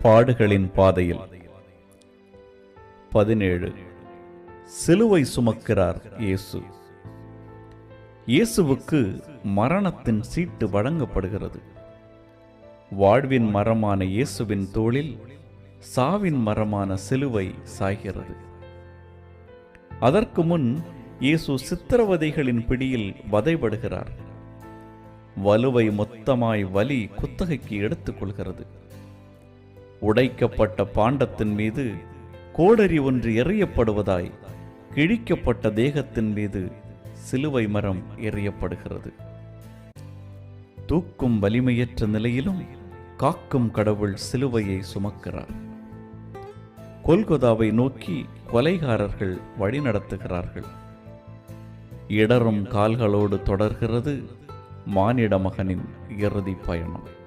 பாடுகளின் பாதையில் 17. சிலுவை சுமக்கிறார் இயேசு. இயேசுவுக்கு மரணத்தின் சீட்டு வழங்கப்படுகிறது. வாழ்வின் மரமான இயேசுவின் தோளில் சாவின் மரமான சிலுவை சாய்கிறது. அதற்கு முன் இயேசு சித்திரவதைகளின் பிடியில் வதைபடுகிறார். வலுவை மொத்தமாய் வலி குத்தகைக்கு எடுத்துக் கொள்கிறது. உடைக்கப்பட்ட பாண்டத்தின் மீது கோடரி ஒன்று எறியப்படுவதாய் கிழிக்கப்பட்ட தேகத்தின் மீது சிலுவை மரம் எறியப்படுகிறது. தூக்கும் வலிமையற்ற நிலையிலும் காக்கும் கடவுள் சிலுவையை சுமக்கிறார். கொல்கொதாவை நோக்கி கொலைகாரர்கள் வழிநடத்துகிறார்கள். இடரும் கால்களோடு தொடர்கிறது மானிட மகனின் இறுதி பயணம்.